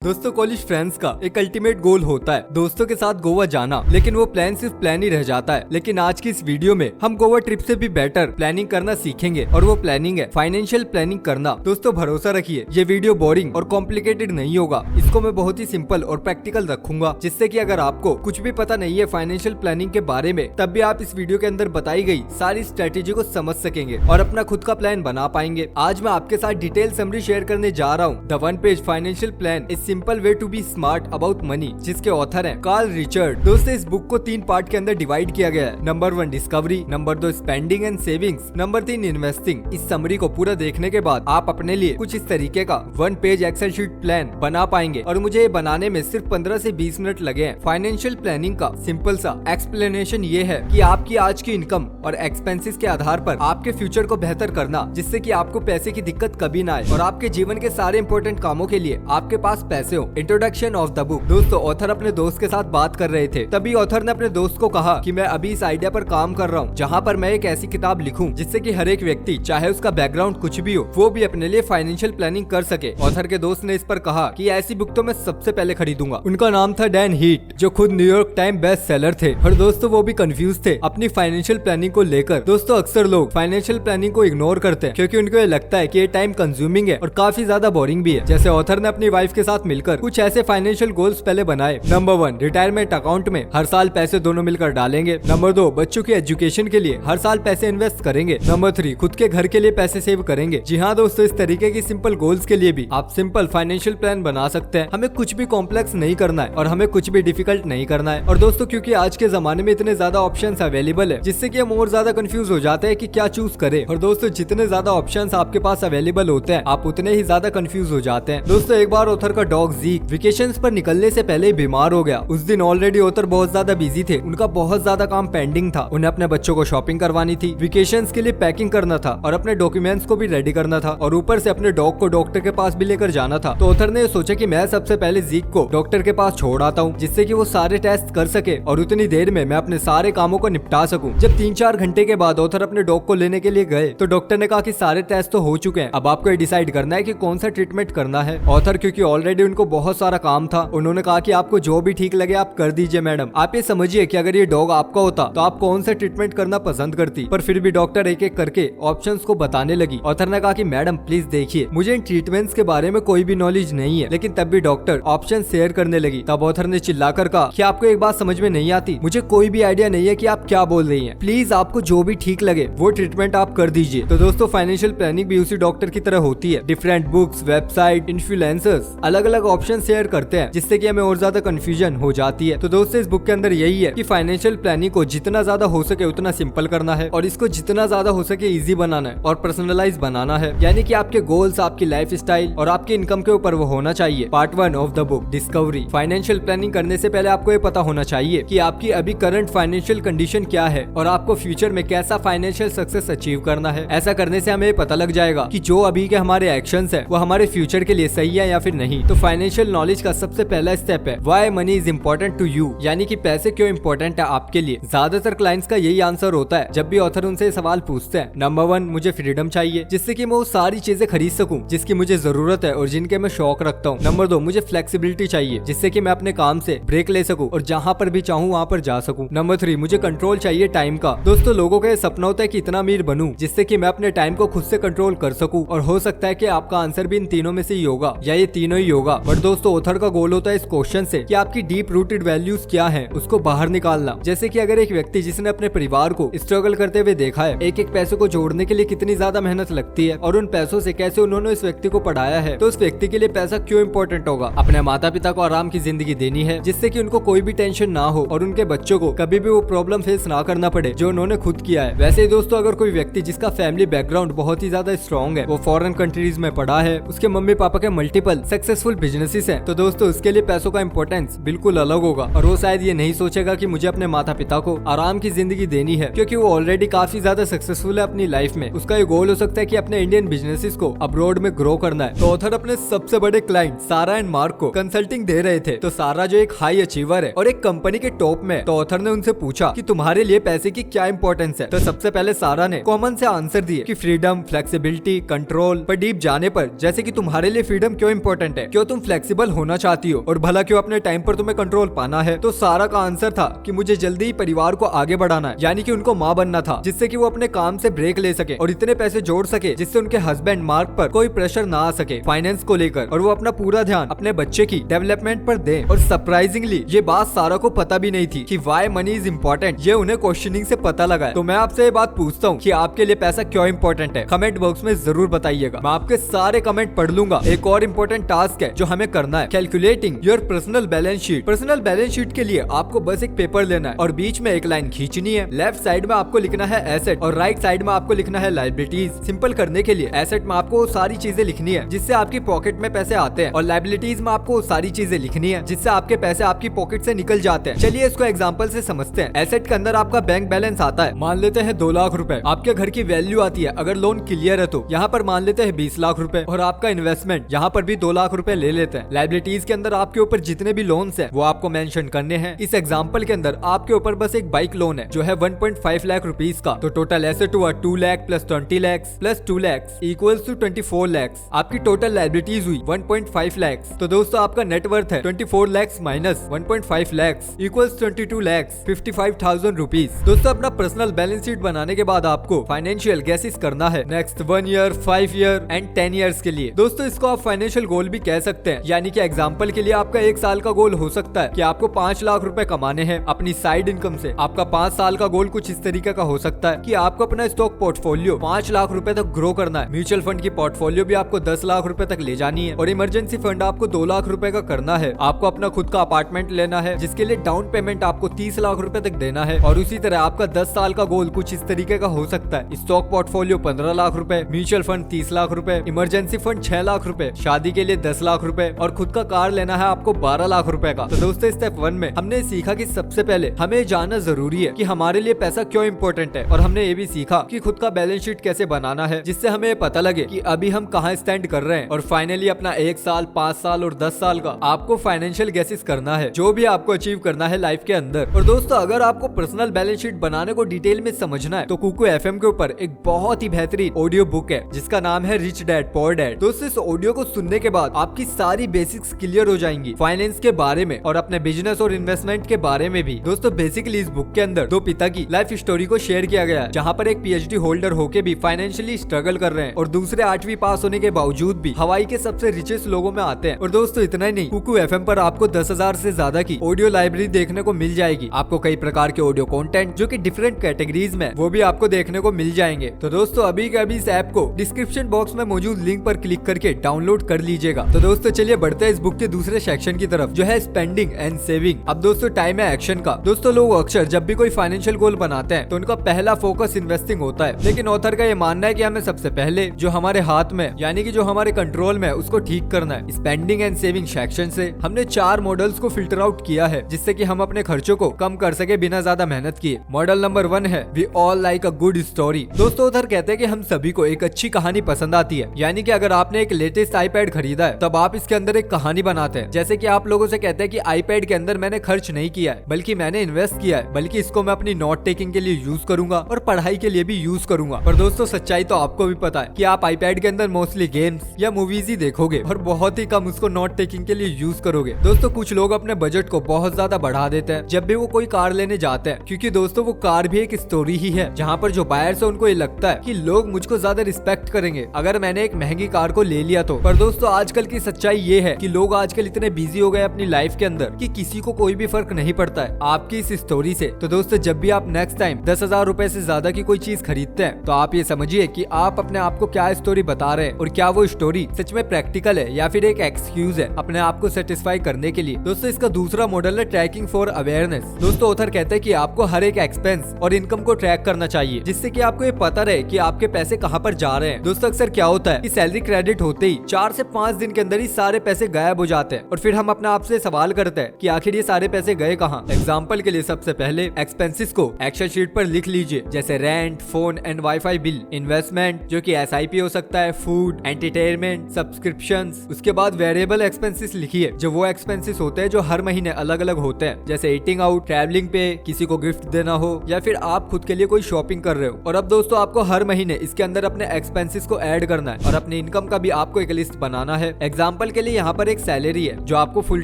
दोस्तों college friends का एक अल्टीमेट गोल होता है दोस्तों के साथ गोवा जाना, लेकिन वो प्लान सिर्फ प्लान ही रह जाता है। लेकिन आज की इस वीडियो में हम गोवा ट्रिप से भी बेटर प्लानिंग करना सीखेंगे और वो प्लानिंग है फाइनेंशियल प्लानिंग करना। दोस्तों भरोसा रखिए ये वीडियो बोरिंग और कॉम्प्लिकेटेड नहीं होगा। इसको मैं बहुत ही सिंपल और प्रैक्टिकल रखूंगा, जिससे कि अगर आपको कुछ भी पता नहीं है फाइनेंशियल प्लानिंग के बारे में, तब भी आप इस वीडियो के अंदर बताई गई सारी स्ट्रेटेजी को समझ सकेंगे और अपना खुद का प्लान बना पाएंगे। आज मैं आपके साथ डिटेल समरी शेयर करने जा रहा हूँ, the 1 page financial plan is simple way to be smart about money, जिसके ऑथर हैं कार्ल रिचर्ड। दोस्तों इस बुक को 3 पार्ट के अंदर डिवाइड किया गया है। Number 1 discovery, number 2 spending and savings, number 3 investing. इस समरी को पूरा देखने के बाद आप अपने लिए कुछ इस तरीके का 1 पेज एक्सेल शीट प्लान बना पाएंगे और मुझे ये बनाने में सिर्फ 15 से 20 मिनट लगे हैं। फाइनेंशियल प्लानिंग का सिंपल सा एक्सप्लेनेशन ये है कि आपकी आज की इनकम और एक्सपेंसेस के आधार पर आपके फ्यूचर को बेहतर करना, जिससे कि आपको पैसे की दिक्कत कभी ना आए और आपके जीवन के सारे इंपॉर्टेंट कामों के लिए आपके पास पैसे हो। Introduction of the book. दोस्तों ऑथर अपने दोस्त के साथ बात कर रहे थे, तभी ऑथर ने अपने दोस्त को कहा कि मैं अभी इस आइडिया पर काम कर रहा हूँ, जहाँ पर मैं एक ऐसी किताब लिखूं जिससे कि हर एक व्यक्ति, चाहे उसका बैकग्राउंड कुछ भी हो, वो भी अपने लिए फाइनेंशियल प्लानिंग कर सके। ऑथर के दोस्त ने इस पर कहा कि ऐसी बुक तो मैं सबसे पहले खरीदूंगा। उनका नाम था डैन हीट, जो खुद न्यूयॉर्क टाइम बेस्ट सेलर थे। और दोस्तों वो भी कंफ्यूज थे अपनी फाइनेंशियल प्लानिंग को लेकर। दोस्तों अक्सर लोग फाइनेंशियल प्लानिंग को इग्नोर करते हैं क्योंकि उनको ये लगता है कि ये टाइम कंज्यूमिंग है और काफी ज्यादा बोरिंग भी है। जैसे ऑथर ने अपनी वाइफ के साथ मिलकर कुछ ऐसे फाइनेंशियल गोल्स पहले बनाए। नंबर 1 रिटायरमेंट अकाउंट में हर साल पैसे दोनों मिलकर डालेंगे। नंबर 2 बच्चों की एजुकेशन के लिए हर साल पैसे इन्वेस्ट करेंगे। नंबर 3 खुद के घर के लिए पैसे सेव करेंगे। जी हाँ दोस्तों, इस तरीके की सिंपल गोल्स के लिए भी आप सिंपल फाइनेंशियल प्लान बना सकते हैं। हमें कुछ भी कॉम्प्लेक्स नहीं करना है और हमें कुछ भी डिफिकल्ट नहीं करना है। और दोस्तों क्योंकि आज के जमाने में इतने ज्यादा ऑप्शंस अवेलेबल है, जिससे कि हम और ज्यादा कंफ्यूज हो जाते हैं कि क्या चूज करें। और दोस्तों जितने ज्यादा ऑप्शंस आपके पास अवेलेबल होते हैं, आप उतने ही ज्यादा कंफ्यूज हो जाते हैं। दोस्तों एक बार ऑथर का डॉग ज़ीक वेकेशंस पर निकलने से पहले बीमार हो गया। उस दिन ऑलरेडी ऑथर बहुत ज्यादा बिजी थे, उनका बहुत ज्यादा काम पेंडिंग था। उन्हें अपने बच्चों को शॉपिंग करवानी थी, वेकेशंस के लिए पैकिंग करना था और अपने डॉक्यूमेंट्स को भी रेडी करना था और ऊपर से अपने डॉग को डॉक्टर के पास भी लेकर जाना था। तो ऑथर ने सोचा कि मैं सबसे पहले ज़ीक को डॉक्टर के पास छोड़ आता हूँ, जिससे कि वो सारे टेस्ट कर सके और उतनी देर में मैं अपने सारे कामों को निपटा सकूं। जब 3-4 घंटे के बाद ऑथर अपने डॉग को लेने के लिए गए तो डॉक्टर ने कहा कि सारे टेस्ट तो हो चुके हैं, अब आपको डिसाइड करना है कि कौन सा ट्रीटमेंट करना है। ऑथर क्योंकि ऑलरेडी उनको बहुत सारा काम था, उन्होंने कहा कि आपको जो भी ठीक लगे आप कर दीजिए मैडम। आप ये समझिए कि अगर ये डॉग आपका होता तो आप कौन सा ट्रीटमेंट करना पसंद करती। पर फिर भी डॉक्टर एक एक करके ऑप्शंस को बताने लगी। ऑथर ने कहा कि मैडम प्लीज देखिए, मुझे इन ट्रीटमेंट्स के बारे में कोई भी नॉलेज नहीं है। लेकिन तब भी डॉक्टर ऑप्शन शेयर करने लगी। तब ऑथर ने चिल्लाकर कहा कि आपको एक बात समझ में नहीं आती, मुझे कोई भी आइडिया नहीं है कि आप क्या बोल रही हैं। प्लीज आपको जो भी ठीक लगे वो ट्रीटमेंट आप कर दीजिए। तो दोस्तों फाइनेंशियल प्लानिंग भी उसी डॉक्टर की तरह होती है। डिफरेंट बुक्स, वेबसाइट, इन्फ्लुएंसर्स अलग अलग ऑप्शन शेयर करते हैं, जिससे कि हमें और ज्यादा कंफ्यूजन हो जाती है। तो दोस्तों इस बुक के अंदर यही है कि फाइनेंशियल प्लानिंग को जितना ज्यादा हो सके उतना सिंपल करना है और इसको जितना ज्यादा हो सके इजी बनाना है और पर्सनलाइज बनाना है, यानी कि आपके गोल्स, आपकी लाइफ स्टाइल और आपकी इनकम के ऊपर वो होना चाहिए। Part 1 of the book discovery. Financial planning करने से पहले आपको ये पता होना चाहिए कि आपकी अभी करंट फाइनेंशियल कंडीशन क्या है और आपको फ्यूचर में कैसा फाइनेंशियल सक्सेस अचीव करना है। ऐसा करने से हमें पता लग जाएगा कि जो अभी के हमारे एक्शंस है वो हमारे फ्यूचर के लिए सही है या फिर नहीं। तो फाइनेंशियल नॉलेज का सबसे पहला स्टेप है why money is important to you, यानी कि पैसे क्यों इम्पोर्टेंट है आपके लिए। ज्यादातर क्लाइंट्स का यही आंसर होता है जब भी ऑथर उनसे सवाल पूछते हैं। नंबर 1 मुझे फ्रीडम चाहिए, जिससे कि मैं वो सारी चीजें खरीद सकूं जिसकी मुझे जरूरत है और जिनके मैं शौक रखता हूँ। नंबर 2 मुझे फ्लेक्सिबिलिटी चाहिए, जिससे कि मैं अपने काम से ब्रेक ले सकूं और जहाँ पर भी चाहूँ वहाँ पर जा सकूं। नंबर 3 मुझे कंट्रोल चाहिए टाइम का। दोस्तों लोगों का ये सपना होता है कि इतना अमीर बनूं जिससे कि मैं अपने टाइम को खुद से कंट्रोल कर सकूं, और हो सकता है कि आपका आंसर भी इन तीनों में से ही होगा या ये तीनों ही होगा। बट दोस्तों ऑथर का गोल होता है इस क्वेश्चन से कि आपकी डीप रूटेड वैल्यूज क्या हैं, उसको बाहर निकालना। जैसे कि अगर एक व्यक्ति जिसने अपने परिवार को स्ट्रगल करते हुए देखा है, एक एक पैसे को जोड़ने के लिए कितनी ज्यादा मेहनत लगती है और उन पैसों से कैसे उन्होंने इस व्यक्ति को पढ़ाया है, तो उस व्यक्ति के लिए पैसा क्यों इंपॉर्टेंट होगा। अपने माता पिता को आराम की जिंदगी देनी है, जिससे कि उनको कोई भी टेंशन ना हो और उनके बच्चों को कभी भी वो प्रॉब्लम फेस ना करना पड़े जो उन्होंने खुद किया है। वैसे ही दोस्तों अगर कोई व्यक्ति जिसका फैमिली बैकग्राउंड बहुत ही ज्यादा स्ट्रॉन्ग है, वो फॉरेन कंट्रीज में पढ़ा है, उसके मम्मी पापा के मल्टीपल सक्सेसफुल बिजनेसेस हैं, तो दोस्तों उसके लिए पैसों का इंपॉर्टेंस बिल्कुल अलग होगा और वो शायद ये नहीं सोचेगा कि मुझे अपने माता पिता को आराम की जिंदगी देनी है, क्योंकि वो ऑलरेडी काफी ज्यादा सक्सेसफुल है अपनी लाइफ में। उसका ये गोल हो सकता है कि अपने इंडियन बिजनेसेस को अब्रॉड में ग्रो करना है। तो ऑथर अपने सबसे बड़े क्लाइंट सारा एंड मार्क को कंसल्टिंग दे रहे थे। तो सारा जो एक हाई अचीवर है और एक कंपनी के टॉप में, तो ऑथर ने उनसे पूछा कि तुम्हारे लिए पैसे की क्या इंपॉर्टेंस है। तो सबसे पहले सारा ने कॉमन से आंसर दिए कि फ्रीडम, फ्लेक्सिबिलिटी, कंट्रोल। पर डीप जाने पर जैसे कि तुम्हारे लिए फ्रीडम क्यों इंपॉर्टेंट है, क्यों तुम फ्लेक्सिबल होना चाहती हो और भला क्यों अपने टाइम पर तुम्हें कंट्रोल पाना है। तो सारा का आंसर था कि मुझे जल्दी ही परिवार को आगे बढ़ाना है, यानी कि उनको माँ बनना था, जिससे कि वो अपने काम से ब्रेक ले सके और इतने पैसे जोड़ सके जिससे उनके हस्बैंड मार्क पर कोई प्रेशर ना आ सके फाइनेंस को लेकर, और वो अपना पूरा ध्यान अपने बच्चे की डेवलपमेंट पर दे। और सरप्राइजिंगली ये बात सारा को पता भी नहीं थी कि वाई मनी इज इम्पोर्टेंट। ये उन्हें क्वेश्चनिंग से पता लगा है। तो मैं आपसे ये बात पूछता हूँ कि आपके लिए पैसा क्यों इम्पोर्टेंट है, कमेंट बॉक्स में जरूर बताइएगा। मैं आपके सारे कमेंट पढ़ लूंगा। एक और इम्पोर्टेंट टास्क है जो हमें करना है, calculating your personal balance sheet. Personal balance sheet के लिए आपको बस एक पेपर लेना है और बीच में एक लाइन खींचनी है। लेफ्ट साइड में आपको लिखना है एसेट और राइट साइड में आपको लिखना है लायबिलिटीज। सिंपल करने के लिए एसेट में आपको सारी चीजें लिखनी है जिससे आपकी पॉकेट में पैसे आते हैं, और लायबिलिटीज में आपको सारी चीजें लिखनी है जिससे आपके पैसे आपकी पॉकेट से निकल जाते हैं। चलिए इसको एग्जांपल से समझते हैं। एसेट के अंदर आपका बैंक बैलेंस आता है, मान लेते हैं 2 लाख रुपए। आपके घर की वैल्यू आती है, अगर लोन क्लियर है तो यहाँ पर मान लेते हैं 20 लाख रुपए, और आपका इन्वेस्टमेंट यहाँ पर भी 2 लाख रुपए ले लेते हैं। लायबिलिटीज के अंदर आपके ऊपर जितने भी लोन्स हैं वो आपको मेंशन करने हैं। इस एग्जांपल के अंदर आपके ऊपर बस एक बाइक लोन है जो है 1.5 लाख रुपीस का। तो टोटल एसेट हुआ 2 lakh plus 20 lakh plus 2 lakh equals to 24 lakh. आपकी टोटल लायबिलिटीज हुई 1.5 लाख। तो दोस्तों आपका नेटवर्थ है 24 lakh minus 1.5 lakh equals 22 lakh 55,000 rupees. दोस्तों अपना पर्सनल बैलेंस शीट बनाने के बाद आपको फाइनेंशियल गैसेस करना है next 1 year, 5 year and 10 years के लिए। दोस्तों इसको आप फाइनेंशियल गोल भी कह सकते हैं, यानी कि एग्जांपल के लिए आपका 1 साल का गोल हो सकता है कि आपको 5 लाख रुपए कमाने हैं अपनी साइड इनकम से। आपका 5 साल का गोल कुछ इस तरीके का हो सकता है कि आपको अपना स्टॉक पोर्टफोलियो 5 लाख रुपए तक ग्रो करना है। म्यूचुअल फंड की पोर्टफोलियो भी आपको 10 लाख रुपए तक ले जानी है, और इमरजेंसी फंड आपको 2 लाख रुपए का करना है। आपको अपना खुद का अपार्टमेंट लेना है जिसके लिए डाउन पेमेंट आपको 30 लाख रुपए तक देना है। और उसी तरह आपका 10 साल का गोल कुछ इस तरीके का हो सकता है, स्टॉक पोर्टफोलियो 15 लाख रुपए, म्यूचुअल फंड 30 लाख रुपए, इमरजेंसी फंड 6 लाख रुपए, शादी के लिए 10 लाख रुपए, और खुद का कार लेना है आपको 12 लाख रुपए का। तो दोस्तों स्टेप 1 में हमने सीखा कि सबसे पहले हमें जानना जरूरी है कि हमारे लिए पैसा क्यों इम्पोर्टेंट है, और हमने ये भी सीखा कि खुद का बैलेंस शीट कैसे बनाना है जिससे हमें पता लगे कि अभी हम कहाँ स्टैंड कर रहे हैं। और फाइनली अपना 1 साल, 5 साल और 10 साल का आपको फाइनेंशियल गैसेस करना है जो भी आपको अचीव करना है लाइफ के अंदर। और दोस्तों अगर आपको पर्सनल बैलेंस शीट बनाने को डिटेल में समझना है तो कुकू एफएम के ऊपर एक बहुत ही बेहतरीन ऑडियो बुक है जिसका नाम है रिच डैड पुअर डैड। दोस्तों इस ऑडियो को सुनने के बाद आपकी सारी बेसिक्स क्लियर हो जाएंगी फाइनेंस के बारे में और अपने बिजनेस और इन्वेस्टमेंट के बारे में भी। दोस्तों बेसिकली इस बुक के अंदर 2 पिता की लाइफ स्टोरी को शेयर किया गया है, जहाँ पर एक पीएचडी होल्डर होके भी फाइनेंशियली स्ट्रगल कर रहे हैं और दूसरे 8वीं पास होने के बावजूद भी हवाई के सबसे रिचेस्ट लोगों में आते हैं। और दोस्तों इतना ही नहीं, कुकू एफएम पर आपको 10,000 से ज्यादा की ऑडियो लाइब्रेरी देखने को मिल जाएगी। आपको कई प्रकार के ऑडियो कंटेंट जो कि डिफरेंट कैटेगरीज में वो भी आपको देखने को मिल जाएंगे। तो दोस्तों अभी के अभी इस ऐप को डिस्क्रिप्शन बॉक्स में मौजूद लिंक पर क्लिक करके डाउनलोड कर लीजिएगा। तो दोस्तों चलिए बढ़ते हैं इस बुक के दूसरे सेक्शन की तरफ जो है स्पेंडिंग एंड सेविंग। अब दोस्तों टाइम है एक्शन का। दोस्तों लोग अक्सर जब भी कोई फाइनेंशियल गोल बनाते हैं तो उनका पहला फोकस इन्वेस्टिंग होता है, लेकिन ऑथर का ये मानना है कि हमें सबसे पहले जो हमारे हाथ में यानी कि जो हमारे कंट्रोल में उसको ठीक करना है। स्पेंडिंग एंड सेविंग सेक्शन से हमने 4 मॉडल्स को फिल्टर आउट किया है जिससे कि हम अपने खर्चों को कम कर सके बिना ज्यादा मेहनत किए। मॉडल नंबर 1 है we all like a good story. दोस्तों ऑथर कहते हैं कि हम सभी को एक अच्छी कहानी पसंद आती है, यानी कि अगर आपने एक लेटेस्ट आईपैड खरीदा है तब आप इसके अंदर एक कहानी बनाते हैं। जैसे कि आप लोगों से कहते हैं कि आईपैड के अंदर मैंने खर्च नहीं किया है बल्कि मैंने इन्वेस्ट किया है, बल्कि इसको मैं अपनी नोट टेकिंग के लिए यूज करूंगा और पढ़ाई के लिए भी यूज करूंगा। पर दोस्तों सच्चाई तो आपको भी पता है कि आप आईपैड के अंदर मोस्टली गेम्स या मूवीज ही देखोगे और बहुत ही कम उसको नोट टेकिंग के लिए यूज करोगे। दोस्तों कुछ लोग अपने बजट को बहुत ज्यादा बढ़ा देते हैं जब भी वो कोई कार लेने जाते हैं, क्योंकि दोस्तों वो कार भी एक स्टोरी ही है जहाँ पर जो बायर्स है उनको ये लगता है कि लोग मुझको ज्यादा रिस्पेक्ट करेंगे अगर मैंने एक महंगी कार को ले लिया तो। पर दोस्तों आजकल की सच्चाई ये है कि लोग आजकल इतने बिजी हो गए अपनी लाइफ के अंदर कि किसी को कोई भी फर्क नहीं पड़ता है आपकी इस स्टोरी से। तो दोस्तों जब भी आप नेक्स्ट टाइम 10,000 रुपए से ज्यादा की कोई चीज खरीदते हैं तो आप ये समझिए कि आप अपने आप को क्या स्टोरी बता रहे हैं और क्या वो स्टोरी सच में प्रैक्टिकल है या फिर एक एक्सक्यूज है अपने आप को सेटिस्फाई करने के लिए। दोस्तों इसका दूसरा मॉडल है ट्रैकिंग फॉर अवेयरनेस। दोस्तों ऑथर कहते हैं कि आपको हर एक एक्सपेंस और इनकम को ट्रैक करना चाहिए जिससे कि आपको ये पता रहे कि आपके पैसे कहाँ पर जा रहे हैं। दोस्तों अक्सर क्या होता है कि सैलरी क्रेडिट होते ही 4 से 5 दिन के अंदर ही सारे पैसे गायब हो जाते हैं और फिर हम अपने आप से सवाल करते हैं कि आखिर ये सारे पैसे गए कहाँ। एग्जाम्पल के लिए सबसे पहले एक्सपेंसेस को एक्सेल शीट पर लिख लीजिए, जैसे rent, phone and wifi bill, investment जो कि SIP हो सकता है, फूड, एंटरटेनमेंट, सब्सक्रिप्शंस। उसके बाद वेरिएबल एक्सपेंसेस लिखिए जो वो एक्सपेंसेस होते हैं जो हर महीने अलग अलग होते हैं, जैसे ईटिंग आउट, ट्रैवलिंग पे, किसी को गिफ्ट देना हो या फिर आप खुद के लिए कोई शॉपिंग कर रहे हो। और अब दोस्तों आपको हर महीने इसके अंदर अपने एक्सपेंसेस को ऐड करना है और अपनी इनकम का भी आपको एक लिस्ट बनाना है। एग्जाम्पल एग्जाम्पल के लिए यहाँ पर एक सैलरी है जो आपको फुल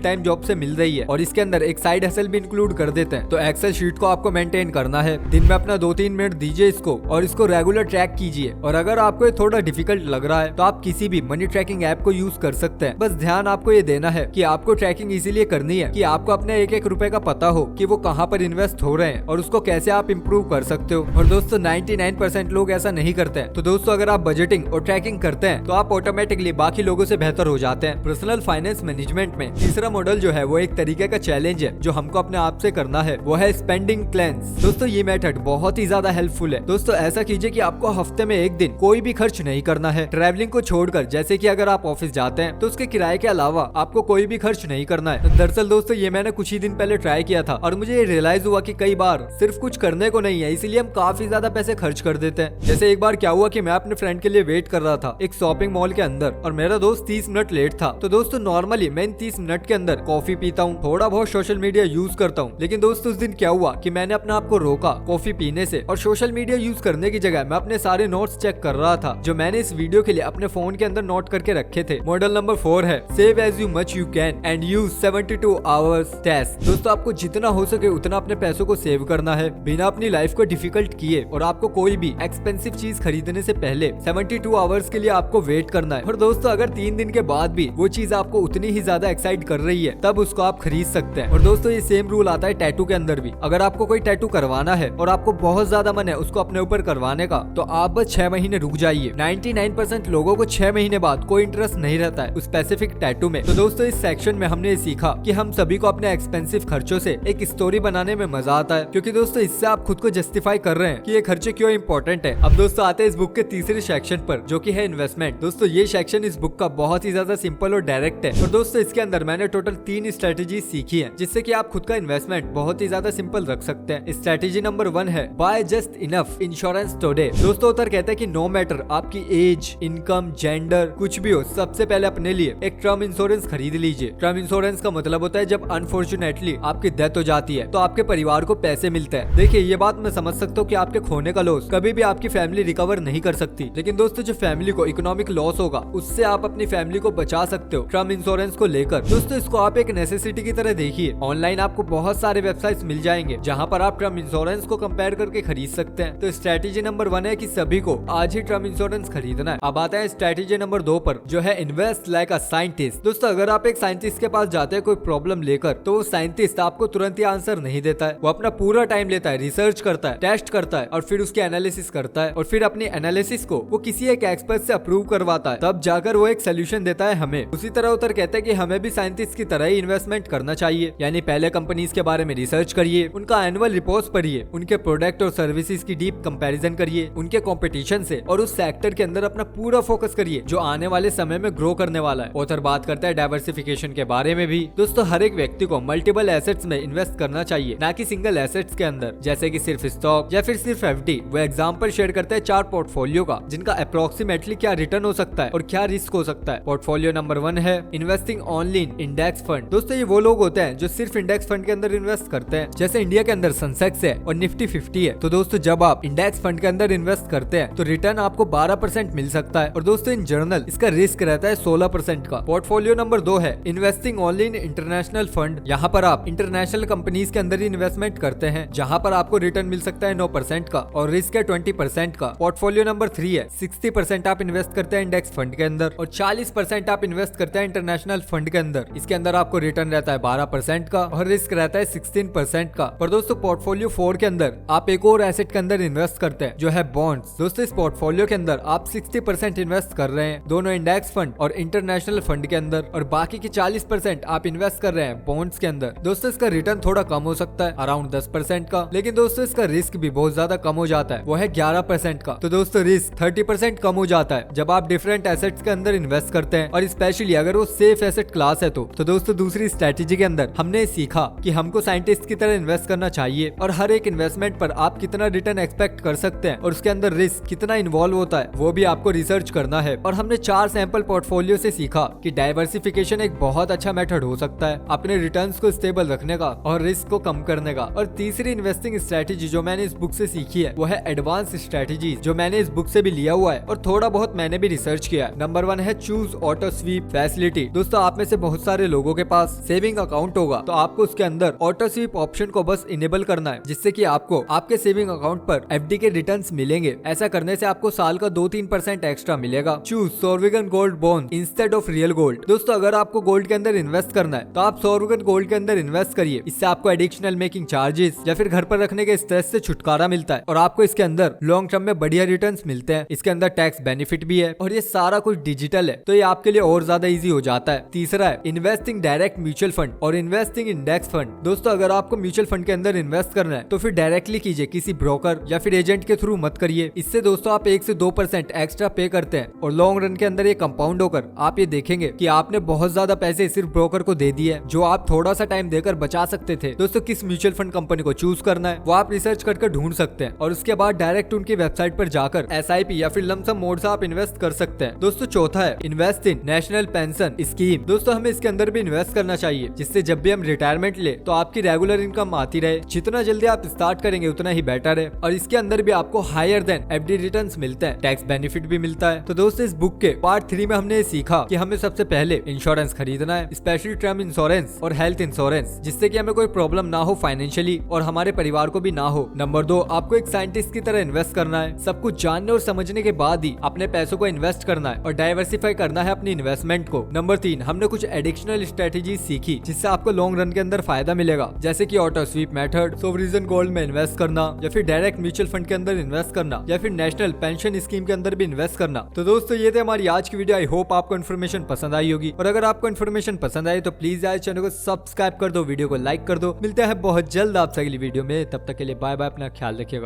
टाइम जॉब से मिल रही है और इसके अंदर एक साइड हसल भी इंक्लूड कर देते हैं। तो एक्सेल शीट को आपको मेंटेन करना है, दिन में अपना 2-3 मिनट दीजिए इसको और इसको रेगुलर ट्रैक कीजिए। और अगर आपको ये थोड़ा डिफिकल्ट लग रहा है तो आप किसी भी मनी ट्रैकिंग ऐप को यूज कर सकते हैं। बस ध्यान आपको ये देना है कि आपको ट्रैकिंग इसीलिए करनी है कि आपको अपने एक एक रुपए का पता हो कि वो कहाँ पर इन्वेस्ट हो रहे हैं और उसको कैसे आप इम्प्रूव कर सकते हो। और दोस्तों 99% लोग ऐसा नहीं करते हैं। तो दोस्तों अगर आप बजटिंग और ट्रैकिंग करते हैं तो आप ऑटोमेटिकली बाकी लोगों से बेहतर हो जाते हैं। पर्सनल फाइनेंस मैनेजमेंट में तीसरा मॉडल जो है वो एक तरीके का चैलेंज है जो हमको अपने आप से करना है, वो है स्पेंडिंग क्लेंस। दोस्तों ये मेथड बहुत ही ज्यादा हेल्पफुल है। दोस्तों ऐसा कीजिए कि आपको हफ्ते में एक दिन कोई भी खर्च नहीं करना है, ट्रैवलिंग को छोड़कर। जैसे कि अगर आप ऑफिस जाते हैं तो उसके किराए के अलावा आपको कोई भी खर्च नहीं करना है। दरअसल दोस्तों ये मैंने कुछ ही दिन पहले ट्राई किया था और मुझे ये रियलाइज हुआ कि कई बार सिर्फ कुछ करने को नहीं है, इसीलिए हम काफी ज्यादा पैसे खर्च कर देते हैं। जैसे एक बार क्या हुआ कि मैं अपने फ्रेंड के लिए वेट कर रहा था एक शॉपिंग मॉल के अंदर और मेरा दोस्त 30 मिनट लेट था। तो दोस्तों नॉर्मली मैं इन 30 मिनट के अंदर कॉफी पीता हूँ, थोड़ा बहुत सोशल मीडिया यूज करता हूँ। लेकिन दोस्तों उस दिन क्या हुआ कि मैंने अपने आप को रोका कॉफी पीने से और सोशल मीडिया यूज करने की जगह मैं अपने सारे नोट्स चेक कर रहा था जो मैंने इस वीडियो के लिए अपने फोन के अंदर नोट करके रखे थे। मॉडल नंबर 4 है save as you much you can and use 72 hours test. दोस्तों आपको जितना हो सके उतना अपने पैसों को सेव करना है बिना अपनी लाइफ को डिफिकल्ट किए और आपको कोई भी एक्सपेंसिव चीज खरीदने से पहले 72 आवर्स के लिए आपको वेट करना है। और दोस्तों अगर 3 दिन के बाद भी वो चीज आपको उतनी ही ज्यादा एक्साइट कर रही है तब उसको आप खरीद सकते हैं। और दोस्तों ये सेम रूल आता है टैटू के अंदर भी। अगर आपको कोई टैटू करवाना है और आपको बहुत ज्यादा मन है उसको अपने ऊपर करवाने का तो आप बस 6 महीने रुक जाइए। 99% लोगों को 6 महीने बाद कोई इंटरेस्ट नहीं रहता है उस स्पेसिफिक टैटू में। तो दोस्तों इस सेक्शन में हमने ये सीखा कि हम सभी को अपने एक्सपेंसिव खर्चों से एक स्टोरी बनाने में मजा आता है, क्योंकि दोस्तों इससे आप खुद को जस्टिफाई कर रहे हैं कि ये खर्चे क्यों इंपॉर्टेंट है। अब दोस्तों आते हैं इस बुक के तीसरे सेक्शन पर जो कि है इन्वेस्टमेंट। दोस्तों ये सेक्शन इस बुक का बहुत ही ज्यादा सिंपल और डायरेक्ट है। और दोस्तों इसके अंदर मैंने टोटल 3 स्ट्रेटेजी सीखी है जिससे कि आप खुद का इन्वेस्टमेंट बहुत ही ज्यादा सिंपल रख सकते हैं। स्ट्रेटेजी नंबर 1 है by just enough insurance today. दोस्तों उतर कहते हैं कि नो मैटर आपकी एज, इनकम, जेंडर कुछ भी हो, सबसे पहले अपने लिए एक टर्म इंश्योरेंस खरीद लीजिए। टर्म इंश्योरेंस का मतलब होता है जब अनफॉर्चुनेटली आपकी डेथ हो जाती है तो आपके परिवार को पैसे मिलते हैं। देखिए ये बात मैं समझ सकता हूँ कि आपके खोने का लॉस कभी भी आपकी फैमिली रिकवर नहीं कर सकती, लेकिन दोस्तों जो फैमिली को इकोनॉमिक लॉस होगा उससे आप अपनी फैमिली को बचा सकते हो टर्म इंश्योरेंस को लेकर। दोस्तों इसको आप एक नेसेसिटी की तरह देखिए। ऑनलाइन आपको बहुत सारे वेबसाइट्स मिल जाएंगे जहाँ पर आप टर्म इंश्योरेंस को कंपेयर करके खरीद सकते हैं। तो स्ट्रेटेजी नंबर 1 है कि सभी को आज ही टर्म इंश्योरेंस खरीदना है। अब आता है स्ट्रेटेजी नंबर 2 पर जो है इन्वेस्ट लाइक अ साइंटिस्ट। दोस्तों अगर आप एक साइंटिस्ट के पास जाते हैं कोई प्रॉब्लम लेकर तो वो साइंटिस्ट आपको तुरंत ही आंसर नहीं देता है। वो अपना पूरा टाइम लेता है, रिसर्च करता है, टेस्ट करता है और फिर उसकी एनालिसिस करता है और फिर अपनी एनालिसिस को वो किसी एक एक्सपर्ट से अप्रूव करवाता है, तब जाकर वो एक सोल्यूशन देता है हमें। उसी तरह उतर कहते हैं कि हमें भी साइंटिस्ट की तरह ही इन्वेस्टमेंट करना चाहिए। यानी पहले कंपनीज के बारे में रिसर्च करिए, उनका एनुअल रिपोर्ट पढ़िए, उनके प्रोडक्ट और सर्विसेज की डीप कंपैरिजन करिए उनके कंपटीशन से और उस सेक्टर के अंदर अपना पूरा फोकस करिए जो आने वाले समय में ग्रो करने वाला है। ऑथर बात करता है डाइवर्सिफिकेशन के बारे में भी। दोस्तों हर एक व्यक्ति को मल्टीपल एसेट्स में इन्वेस्ट करना चाहिए, ना कि सिंगल एसेट्स के अंदर जैसे कि सिर्फ स्टॉक या फिर सिर्फ एफडी। वो एग्जांपल शेयर करते हैं 4 पोर्टफोलियो का जिनका अप्रोक्सीमेटली क्या रिटर्न हो सकता है और क्या रिस्क हो सकता है। पोर्टफोलियो नंबर 1 है investing only in index fund. दोस्तों ये वो लोग होते हैं जो सिर्फ इंडेक्स फंड के अंदर इन्वेस्ट करते हैं। जैसे इंडिया के अंदर सेंसेक्स है और निफ्टी 50 है। तो दोस्तों जब आप इंडेक्स फंड के अंदर इन्वेस्ट करते हैं तो रिटर्न आपको 12% मिल सकता है और दोस्तों इन जनरल इसका रिस्क रहता है 16% का। पोर्टफोलियो नंबर 2 है investing only in international fund. यहाँ पर आप इंटरनेशनल कंपनीज के अंदर इन्वेस्टमेंट करते हैं जहाँ पर आपको रिटर्न मिल सकता है 9% का और रिस्क है 20% का। पोर्टफोलियो नंबर 3 है 60% आप इन्वेस्ट करते हैं इंडेक्स फंड के अंदर और 40% आप इन्वेस्ट करते हैं इंटरनेशनल फंड के अंदर। इसके अंदर आपको रिटर्न रहता है 12% का और रिस्क रहता है 16% का। और दोस्तों पोर्टफोलियो 4 के अंदर आप एक और एसेट के अंदर इन्वेस्ट करते हैं जो है बॉन्ड्स। दोस्तों इस पोर्टफोलियो के अंदर आप 60% इन्वेस्ट कर रहे हैं दोनों इंडेक्स फंड और इंटरनेशनल फंड के अंदर और बाकी की 40% आप इन्वेस्ट कर रहे हैं बॉन्ड्स के अंदर। दोस्तों इसका रिटर्न थोड़ा कम हो सकता है अराउंड 10% का, लेकिन दोस्तों इसका रिस्क भी बहुत ज्यादा कम हो जाता है, वो है 11% का। तो दोस्तों रिस्क 30% कम हो जाता है जब आप डिफरेंट एसेट्स के अंदर इन्वेस्ट करते हैं और स्पेशली अगर वो सेफ एसेट क्लास है तो दोस्तों दूसरी स्ट्रेटेजी के अंदर हमने सीखा कि हमको साइंटिस्ट की तरह इन्वेस्ट करना चाहिए और हर एक इन्वेस्टमेंट पर आप कितना रिटर्न एक्सपेक्ट कर सकते हैं और उसके अंदर रिस्क कितना इन्वॉल्व होता है वो भी आपको रिसर्च करना है। और हमने 4 सैंपल पोर्टफोलियो से सीखा कि डाइवर्सिफिकेशन एक बहुत अच्छा मेथड हो सकता है अपने रिटर्न्स को स्टेबल रखने का और रिस्क को कम करने का। और तीसरी इन्वेस्टिंग स्ट्रेटेजी जो मैंने इस बुक से सीखी है वो है एडवांस स्ट्रेटेजी जो मैंने इस बुक से भी लिया हुआ है और थोड़ा बहुत मैंने भी रिसर्च किया है। नंबर 1 है चूज ऑटो स्वीप फैसिलिटी। दोस्तों आप में से बहुत सारे लोगों के पास सेविंग अकाउंट होगा, तो आपको उसके अंदर ऑटो स्वीप ऑप्शन को बस इनेबल करना है, जिससे कि आपको आपके सेविंग अकाउंट पर एफडी के रिटर्न्स मिलेंगे। ऐसा करने से आपको साल का 2-3% एक्स्ट्रा मिलेगा। Choose sovereign gold bond instead of real gold. दोस्तों अगर आपको गोल्ड के अंदर इन्वेस्ट करना है तो आप सॉवरेन गोल्ड के अंदर इन्वेस्ट करिए। इससे आपको एडिशनल मेकिंग चार्जेस या फिर घर पर रखने के स्ट्रेस से छुटकारा मिलता है और आपको इसके अंदर लॉन्ग टर्म में बढ़िया रिटर्न्स मिलते हैं। इसके अंदर टैक्स बेनिफिट भी है और ये सारा कुछ डिजिटल है, तो ये आपके लिए और ज्यादा इजी हो जाता है। तीसरा है इन्वेस्टिंग डायरेक्ट म्यूचुअल फंड और इन्वेस्टिंग इंडेक्स फंड। दोस्तों अगर आपको म्यूचुअल फंड के अंदर इन्वेस्ट करना है तो फिर डायरेक्टली कीजिए, किसी ब्रोकर या फिर एजेंट के थ्रू मत करिए। इससे दोस्तों आप 1 से 2% एक्स्ट्रा पे करते हैं और लॉन्ग रन के अंदर ये कंपाउंड होकर आप ये देखेंगे कि आपने बहुत ज्यादा पैसे सिर्फ ब्रोकर को दे दिए जो आप थोड़ा सा टाइम देकर बचा सकते थे। दोस्तों किस म्यूचुअल फंड कंपनी को चूज करना है वो आप रिसर्च करके ढूंढ सकते हैं और उसके बाद डायरेक्ट उनकी वेबसाइट पर जाकर एसआईपी या फिर लमसम मोड से आप इन्वेस्ट कर सकते हैं। दोस्तों चौथा है invest in national pension scheme. दोस्तों हमें इसके अंदर भी इन्वेस्ट करना चाहिए, जिससे जब भी हम रिटायरमेंट ले तो आपकी रेगुलर इनकम आती रहे। जितना जल्दी आप स्टार्ट करेंगे उतना ही बेटर है और इसके अंदर भी आपको हायर देन एफडी रिटर्न्स मिलते हैं, टैक्स बेनिफिट भी मिलता है। तो दोस्तों इस बुक के पार्ट 3 में हमने सीखा कि हमें सबसे पहले इंश्योरेंस खरीदना है, स्पेशली टर्म इंश्योरेंस और हेल्थ इंश्योरेंस, जिससे कि हमें कोई प्रॉब्लम ना हो फाइनेंशियली और हमारे परिवार को भी ना हो। नंबर 2, आपको एक साइंटिस्ट की तरह इन्वेस्ट करना है। सब कुछ जानने और समझने के बाद ही अपने पैसों को इन्वेस्ट करना है और डाइवर्सिफाई करना है अपनी इन्वेस्टमेंट को। नंबर 3, हमने कुछ एडिशनल स्ट्रेटेजी सीखी जिससे आपको लॉन्ग रन के अंदर फायदा मिलेगा, जैसे कि auto SVEEP method, sovereign gold में इन्वेस्ट करना या फिर डायरेक्ट म्यूचुअल फंड के अंदर इन्वेस्ट करना या फिर नेशनल पेंशन स्कीम के अंदर भी इन्वेस्ट करना। तो दोस्तों ये थे हमारी आज की वीडियो। आई होप आपको इन्फॉर्मेशन पसंद आई होगी और अगर आपको इन्फॉर्मेशन पसंद आई तो प्लीज यार चैनल को सब्सक्राइब कर दो, वीडियो को लाइक कर दो। मिलते हैं बहुत जल्द आपसे अगली वीडियो में, तब तक के लिए बाय बाय, अपना ख्याल रखिएगा।